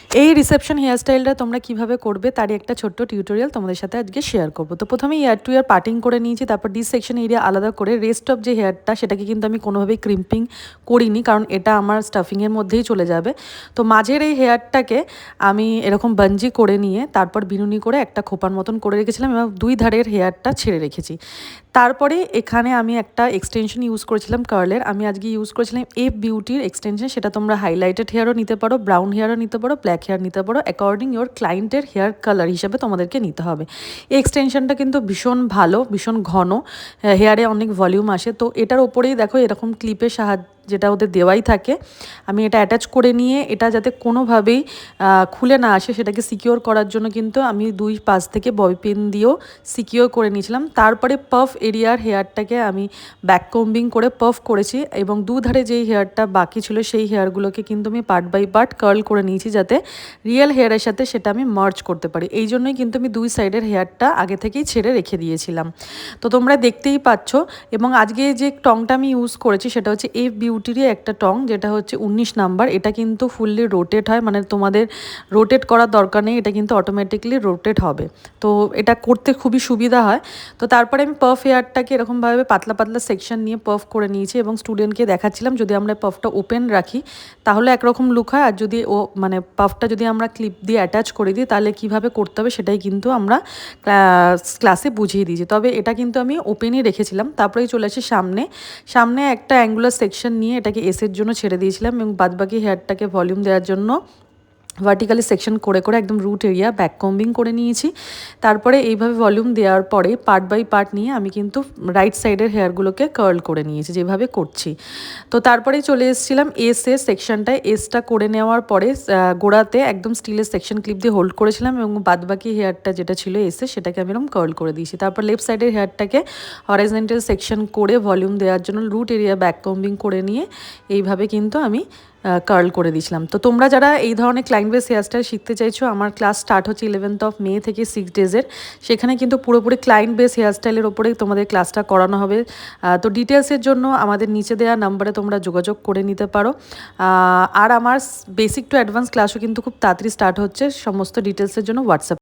এই রিসেপশন হেয়ারস্টাইলটা তোমরা কিভাবে করবে তারই একটা ছোট্ট টিউটোরিয়াল তোমাদের সাথে আজকে শেয়ার করবো। তো প্রথমে ইয়ার টু ইয়ার পার্টিং করে নিয়েছি, তারপর ডি সেকশন এরিয়া আলাদা করে রেস্ট অফ যে হেয়ারটা সেটাকে কিন্তু আমি কোনোভাবেই ক্রিম্পিং করিনি, কারণ এটা আমার স্টাফিংয়ের মধ্যেই চলে যাবে। তো মাঝের এই হেয়ারটাকে আমি এরকম বাঞ্জি করে নিয়ে তারপর বিনুনি করে একটা খোপার মতন করে রেখেছিলাম এবং দুই ধারের হেয়ারটা ছেড়ে রেখেছি। তারপরে এখানে আমি একটা এক্সটেনশন ইউজ করেছিলাম কার্লের। আমি আজকে ইউজ করেছিলাম এফ বিউটির এক্সটেনশন। সেটা তোমরা হাইলাইটেড হেয়ারও নিতে পারো, ব্রাউন হেয়ারও নিতে পারো, ব্ল্যাক হেয়ার নিতে পারো, অ্যাকর্ডিং ইওর ক্লায়েন্টের হেয়ার কালার হিসাবে তোমাদেরকে নিতে হবে। এই এক্সটেনশনটা কিন্তু ভীষণ ভালো, ভীষণ ঘন, হেয়ারে অনেক ভলিউম আসে। তো এটার ওপরেই দেখো এরকম ক্লিপের সাহায্যে, যেটা ওদের দেওয়াই থাকে, আমি এটা অ্যাটাচ করে নিয়ে এটা যাতে কোনোভাবেই খুলে না আসে সেটাকে সিকিওর করার জন্য কিন্তু আমি দুই পাশ থেকে ববি পিন দিয়েও সিকিওর করে নিয়েছিলাম। তারপরে পাফ এরিয়ার হেয়ারটাকে আমি ব্যাক কম্বিং করে পাফ করেছি এবং দুধারে যেই হেয়ারটা বাকি ছিল সেই হেয়ারগুলোকে কিন্তু আমি পার্ট বাই পার্ট কার্ল করে নিয়েছি, যাতে রিয়েল হেয়ারের সাথে সেটা আমি মার্জ করতে পারি। এই জন্যই কিন্তু আমি দুই সাইডের হেয়ারটা আগে থেকেই ছেড়ে রেখে দিয়েছিলাম। তো তোমরা দেখতেই পাচ্ছ। এবং আজকে যে টংটা আমি ইউজ করেছি সেটা হচ্ছে এফ বিউটিরই একটা টং, যেটা হচ্ছে 19 নাম্বার। এটা কিন্তু ফুললি রোটেট হয়, মানে তোমাদের রোটেট করার দরকার নেই, এটা কিন্তু অটোমেটিকলি রোটেট হবে। তো এটা করতে খুবই সুবিধা হয়। তো তারপরে আমি পাফ হেয়ারটাকে এরকমভাবে পাতলা পাতলা সেকশন নিয়ে পাফ করে নিয়েছি এবং স্টুডেন্টকে দেখাচ্ছিলাম যদি আমরা পাফটা ওপেন রাখি তাহলে একরকম লুক হয়, আর যদি মানে পাফটা যদি আমরা ক্লিপ দিয়ে অ্যাটাচ করে দিই তাহলে কীভাবে করতে হবে সেটাই কিন্তু আমরা ক্লাসে বুঝিয়ে দিয়েছি। তবে এটা কিন্তু আমি ওপেনই রেখেছিলাম। তারপরেই চলে আসি সামনে। সামনে একটা অ্যাঙ্গুলার সেকশন নিয়ে এটাকে এসের জন্য ছেড়ে দিয়েছিলাম এবং বাদবাকি হেয়ারটাকে ভলিউম দেওয়ার জন্য ভার্টিক্যালি সেকশন করে করে একদম রুট এরিয়া ব্যাক কম্বিং করে নিয়েছি। তারপরে এইভাবে ভলিউম দেওয়ার পরে পার্ট বাই পার্ট নিয়ে আমি কিন্তু রাইট সাইডের হেয়ারগুলোকে কার্ল করে নিয়েছি যেভাবে করছি। তো তারপরেই চলে এসেছিলাম এসের সেকশনটায়। এসটা করে নেওয়ার পরে গোড়াতে একদম স্টিলের সেকশন ক্লিপ দিয়ে হোল্ড করেছিলাম এবং বাদবাকি হেয়ারটা যেটা ছিল এসে সেটাকে আমি এরকম কার্ল করে দিয়েছি। তারপর লেফট সাইডের হেয়ারটাকে হরাইজন্টাল সেকশন করে ভলিউম দেওয়ার জন্য রুট এরিয়া ব্যাক কম্বিং করে নিয়ে এইভাবে কিন্তু আমি কার্ল করে দিয়েছিলাম। তো তোমরা যারা এই ধরনের ক্লায়েন্ট বেস হেয়ারস্টাইল শিখতে চাইছো, আমার ক্লাস স্টার্ট হচ্ছে 11th মে থেকে 6 ডেজের। সেখানে কিন্তু পুরোপুরি ক্লায়েন্ট বেস হেয়ারস্টাইলের ওপরেই তোমাদের ক্লাসটা করানো হবে। তো ডিটেলসের জন্য আমাদের নিচে দেওয়া নাম্বারে তোমরা যোগাযোগ করে নিতে পারো। আর আমার বেসিক টু অ্যাডভান্স ক্লাসও কিন্তু খুব তাড়াতাড়ি স্টার্ট হচ্ছে। সমস্ত ডিটেলসের জন্য হোয়াটসঅ্যাপ